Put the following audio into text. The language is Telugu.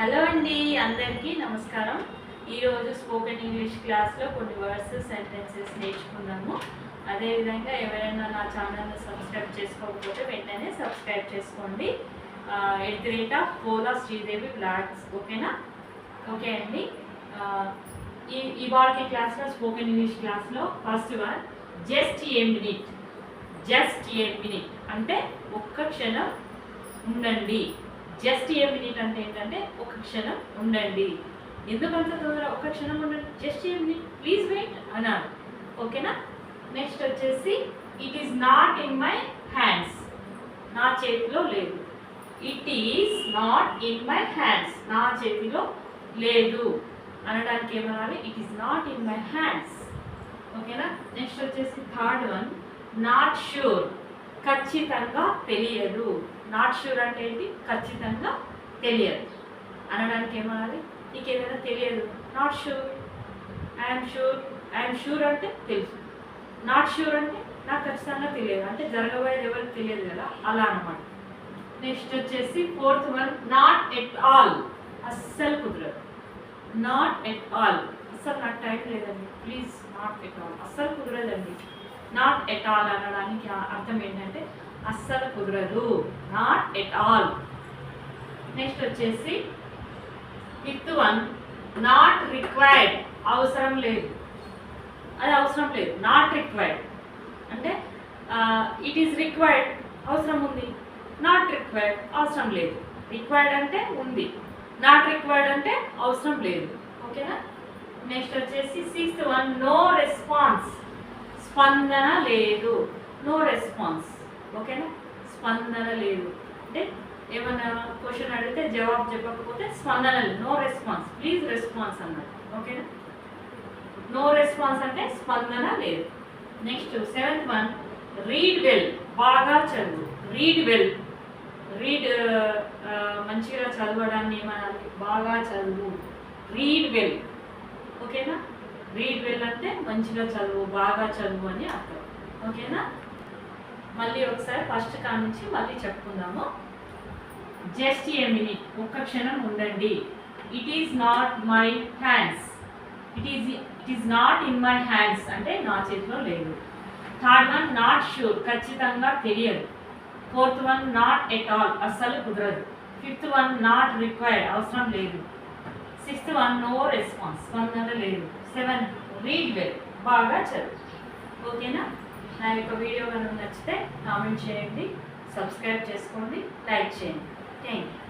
హలో అండి, అందరికీ నమస్కారం. ఈరోజు స్పోకెన్ ఇంగ్లీష్ క్లాస్లో కొన్ని వర్డ్స్ సెంటెన్సెస్ నేర్చుకున్నాము. అదేవిధంగా ఎవరైనా నా ఛానల్ని సబ్స్క్రైబ్ చేసుకోకపోతే వెంటనే సబ్స్క్రైబ్ చేసుకోండి. @పోలా శ్రీదేవి బ్లాగ్స్. ఓకేనా? ఓకే అండి. ఇవాళ క్లాస్లో స్పోకెన్ ఇంగ్లీష్ క్లాస్లో first one just a minute. Just a minute అంటే ఒక్క క్షణం ఉండండి. జస్ట్ ఏ మినిట్ అంటే ఏంటంటే ఒక క్షణం ఉండండి. ఎందుకంత తొందర ఒక క్షణం ఉండండి, just a minute, please wait అన్నారు. ఓకేనా? నెక్స్ట్ వచ్చేసి it is not in my hands. నా చేతిలో లేదు. It is not in my hands. నా చేతిలో లేదు అనడానికి ఏమనాలి? It is not in my hands. ఓకేనా? నెక్స్ట్ వచ్చేసి థర్డ్ వన్ నాట్ ష్యూర్. ఖచ్చితంగా తెలియదు. నాట్ ష్యూర్ అంటే ఏంటి? ఖచ్చితంగా తెలియదు అనడానికి ఏమనాలి? నీకు ఏదైనా తెలియదు, not sure. I'm sure. I'm sure అంటే తెలుసు. నాట్ ష్యూర్ అంటే నాకు ఖచ్చితంగా తెలియదు, అంటే జరగబోయేది ఎవరికి తెలియదు కదా, అలా అనమాట. నెక్స్ట్ వచ్చేసి fourth one not at all. అస్సలు కుదరదు. Not at all. అస్సలు నాకు టైం లేదండి, ప్లీజ్ నాట్ ఎట్ ఆల్. అస్సలు కుదరదండి. నాట్ ఎట్ ఆల్ అనడానికి అర్థం ఏంటంటే అస్సలు కుదరదు, నాట్ ఎట్ ఆల్. నెక్స్ట్ వచ్చేసి ఫిఫ్త్ వన్ నాట్ రిక్వైర్డ్. అవసరం లేదు. అది అవసరం లేదు. నాట్ రిక్వైర్డ్ అంటే ఇట్ ఈస్ రిక్వైర్డ్, అవసరం ఉంది. నాట్ రిక్వైర్డ్, అవసరం లేదు. రిక్వైర్డ్ అంటే ఉంది, నాట్ రిక్వైర్డ్ అంటే అవసరం లేదు. ఓకేనా? నెక్స్ట్ వచ్చేసి సిక్స్త్ వన్ నో రెస్పాన్స్. స్పందన లేదు. No response. ఓకేనా? స్పందన లేదు అంటే ఏమైనా క్వశ్చన్ అడిగితే జవాబు చెప్పకపోతే స్పందన లేదు. నో రెస్పాన్స్, ప్లీజ్ రెస్పాన్స్ అన్నది. ఓకేనా? నో రెస్పాన్స్ అంటే స్పందన లేదు. Next seventh one read well. బాగా చదువు. Read well. రీడ్ మంచిగా చదవడాన్ని ఏమనాలి? బాగా చదువు. Read well. ఓకేనా? రీడ్ వెల్ అంటే మంచిగా చదువు, బాగా చదువు అని అర్థం. ఓకేనా? మళ్ళీ ఒకసారి ఫస్ట్ కా నుంచి మళ్ళీ చెప్పుకుందాము. Just a minute. ఒక్క క్షణం ఉండండి. It is not my hands. It is not in my hands అంటే నా చేతిలో లేదు. Third one not sure. ఖచ్చితంగా తెలియదు. Fourth one not at all. అస్సలు కుదరదు. Fifth one not required. అవసరం లేదు. Sixth one no response. స్పందన లేదు. Seven read well. బాగా చదువు. ఓకేనా? నా యొక్క వీడియో కనుక నచ్చితే కామెంట్ చేయండి, సబ్స్క్రైబ్ చేసుకోండి, లైక్ చేయండి. Thank you.